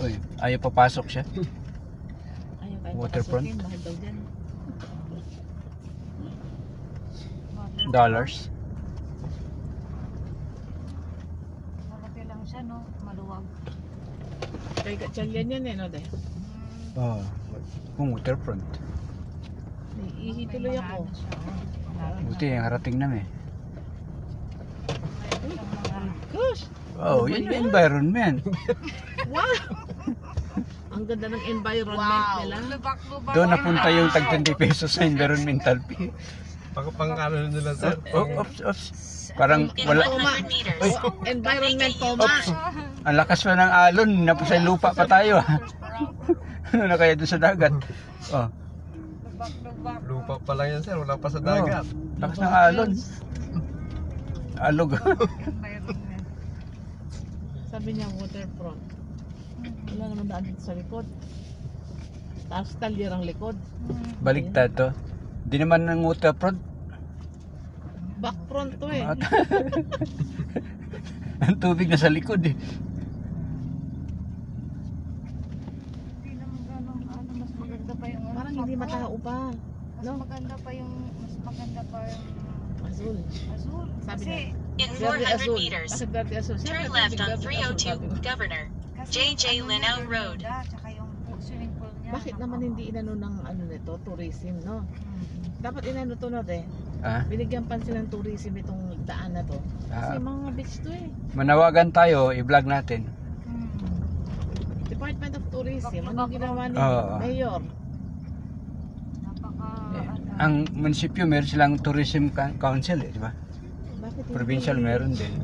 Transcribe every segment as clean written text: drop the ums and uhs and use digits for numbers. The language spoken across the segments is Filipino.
Uy, ayaw papasok siya. Ayaw kayo Waterfront. papasukin, mahal daw dyan. Dollars. Malaki lang siya, no? Maluwag. Kay Gatchalian yan eh, no, de? Oh, kung waterfront. Ihi tuloy ako. Buti yung harating namin. Gosh! Oh, yun yung environment. Wow! Ang ganda ng environment nila. Lubak-lubak. Doon napunta yung tag 20 pesos sa environmental fee. Pang-ano nila sir. Oops, oops. Parang wala. Uy, Environment coma. ang lakas pa ng alon. Napos sa lupa pa tayo. Ano na kaya doon sa dagat? Oh, Lubak-lubak. Lupa pa lang yan sir, wala pa sa dagat. lakas ng alon. Alog. Environment. Sabi niya waterfront. Wala naman daan dito sa likod. Tapos talyar ang likod. Baligtad to. Di naman ng waterfront. Backfront to eh. Ang tubig na sa likod eh. Hindi naman ganun, mas maganda pa yung Parang hindi matao pa. Mas maganda pa yung Azul. azul. Sabi Kasi, In Verde 400 azul. meters, Bakit verde azul? turn Siyempre, left on verde azul, 302 sabi ko. Governor kasi J.J. ano Linao niya, Road. Bermuda, tsaka yung swimming pool niya. Bakit naman hindi inano ng ano nito, tourism, no? Dapat inano to, no, de? Ah, Binigyan pansin ng tourism itong daan na to. Kasi Ah. mga beach to eh. manawagan tayo, i-vlog natin. Department of Tourism, anong ginawa ni Oo. Mayor? Napaka, Ang munisipyo meron silang tourism council eh, di ba? Bakit hindi? Provincial meron din.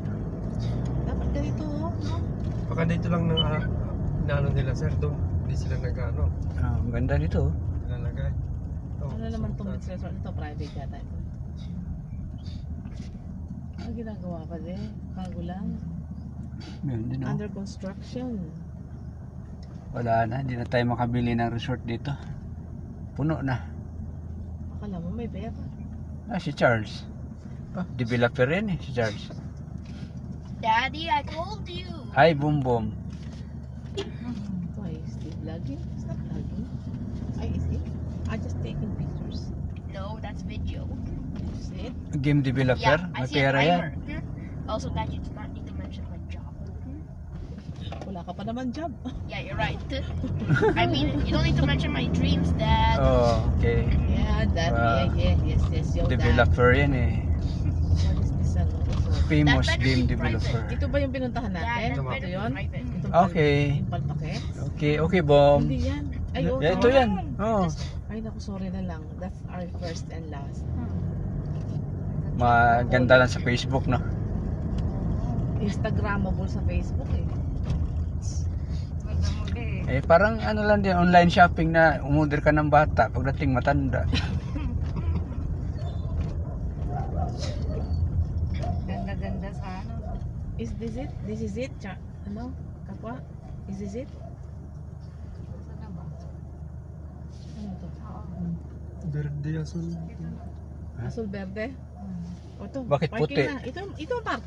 Dapat ganito, oh, no? Baka dito lang ng inaano nila sir, doon. Hindi sila nag-ano, Ah, ang ganda nito. nilalagay. Oh, Ano naman so, itong beach resort? Ito, private yata ito. Ano ginagawa pa din? Bago lang. Meron din oh. Under construction. Wala na, hindi na tayo makabili ng resort dito. Puno na. Akala mo may pera. Ah, si Charles. Ah, developer yan eh, si Charles. Daddy, I told you. Hi, Boom Boom. Ito ay still vlogging? It's not vlogging. Ay, is it? I'm just taking pictures. No, that's video. Is it? Game developer, may pera yan. Also, Dad, you do not need to mention my job. Wala ka pa naman job. Yeah, you're right. I mean, you don't need to mention my dreams, Dad. Oh, okay. Yeah, that, yes, yo, Developer yan eh. What is this, ano? Resort? Famous That better game be developer. Ito ba yung pinuntahan natin? Dad, Ito yun? Itong Okay. Yung palpakit? Okay, okay, Bom. Hindi yan. Ay, oo. Yeah, ito yan. Oh. Ay, naku, sorry na lang. That's our first and last. Maganda lang sa Facebook, no? Instagrammable sa Facebook eh. ganda mo eh. Eh, parang ano lang din, online shopping na umorder ka ng bata pagdating matanda. Ganda-ganda sa ano. Is this it? This is it? Ano? Kapwa? Is this it? Sana ba? Ano to? Oo. Verde azul. Azul verde? O ito. Bakit parking puti? Na. Ito ang parking.